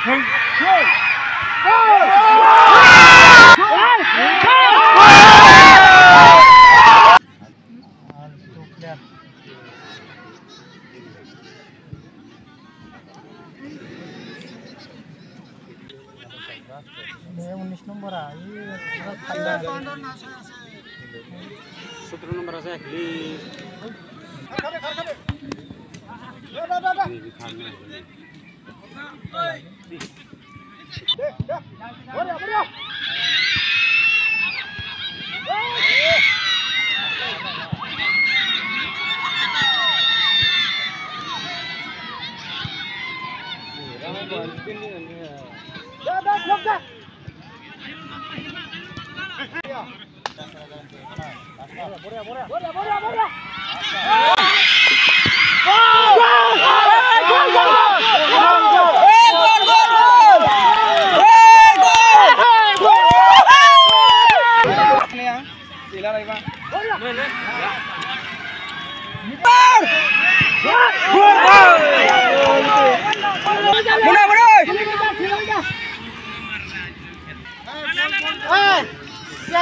Ini 19 nomor ini 17 nomor saya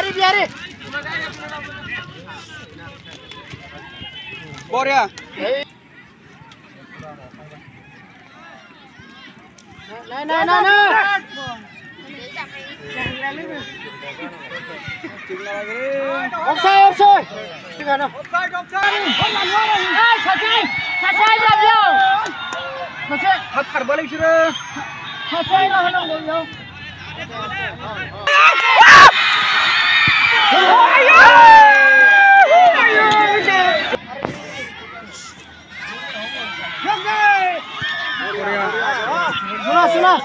di biari. Bor ya. Nah. Offside. Tinggal Selesai belum? Hakar balik sudah. Selesai lah belum. Sudah.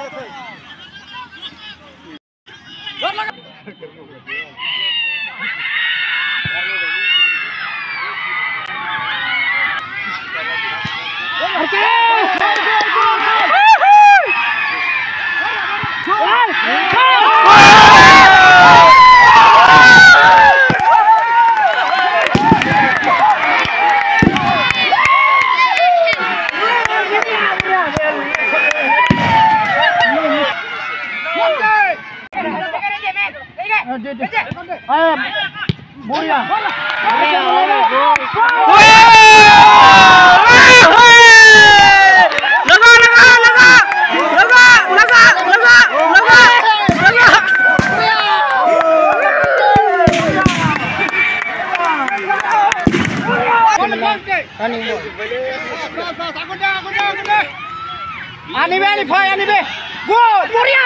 Ani be. Gol, Muria.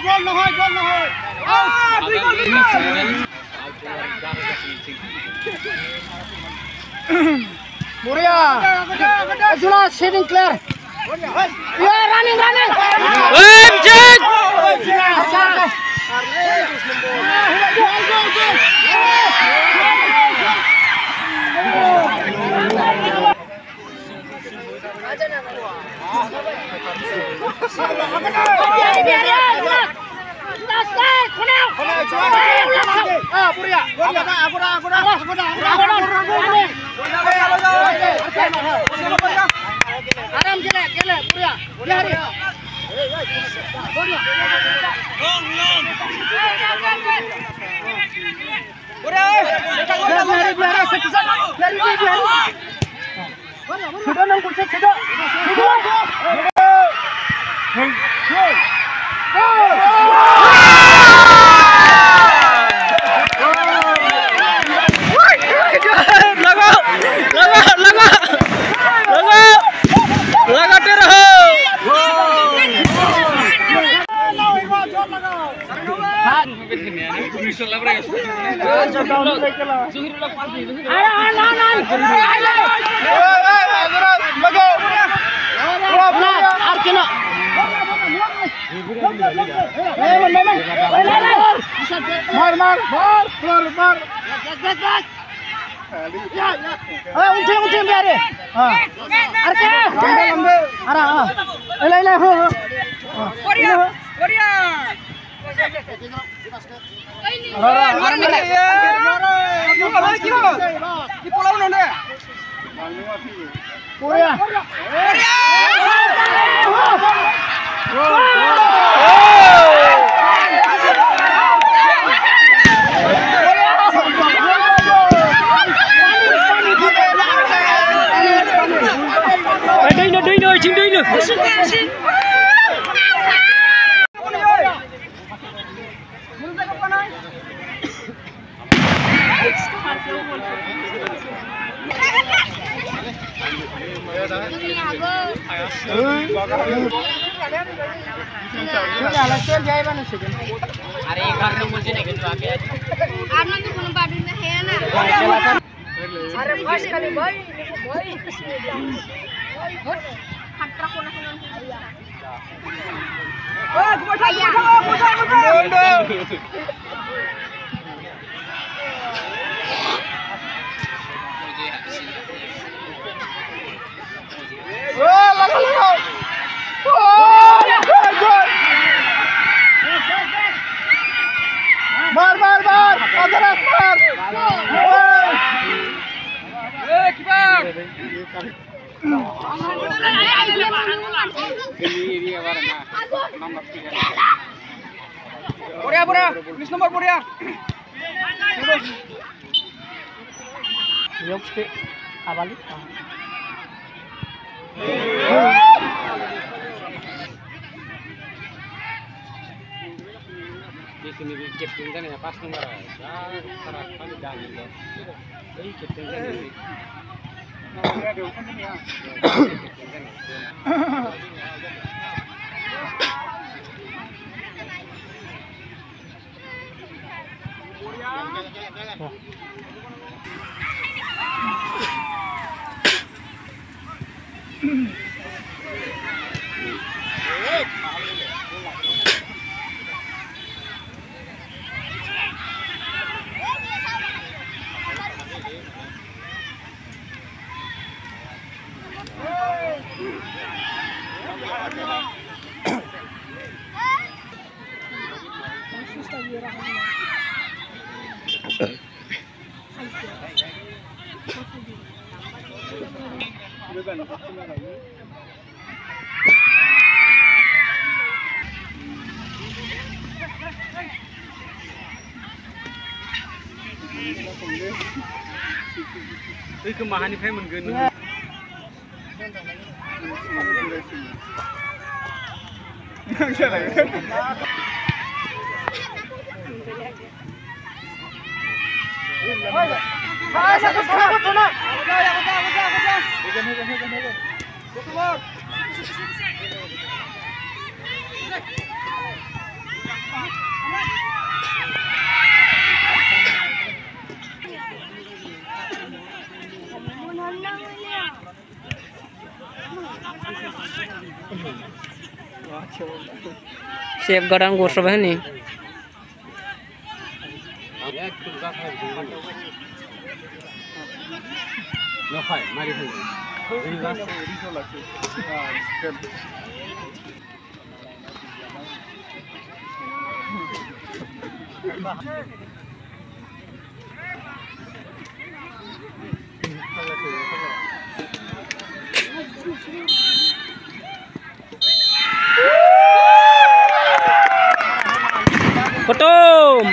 Gol নহয়. Muria. Sudah setting clear. Ya running. लगाते रहो। मार मार मार मार मार उठे उठे मेरे हाँ अरे क्या लंबे अरे हाँ ले ले हो बढ़िया बढ़िया अरे घर में मुझे नहीं गिनवा के आपने तो कोनो बात में है ना अरे फर्स्ट खाली भाई खतरा कोना मार मार मार अगर मार बढ़िया बढ़िया 19 नंबर बढ़िया योग से आवाली sini di captain kan ya pas nomor salah kami jangan ini captain kan ini ada kan ya kemahanनिफ्राय मोनगोन सेफ गडान गसरबाय हनै नखाय मारि फैयो खतम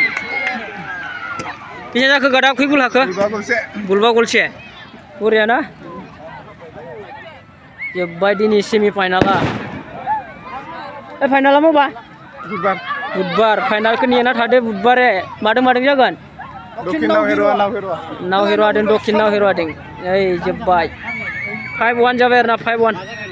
bisa जाखो गडा खै गुल हाखो गुलबा गलसे बरिया ना जोब्बाय दिनै सेमि फाइनाला ए फाइनाला माबा बुधबार फाइनालखौ नेना थादो बुधबारे मादों मादों जागोन नाव हेरुवा दों दक्षिण नाव हेरुवा दों ओइ जोब्बाय 5-1 जाबाय आरोना 5-1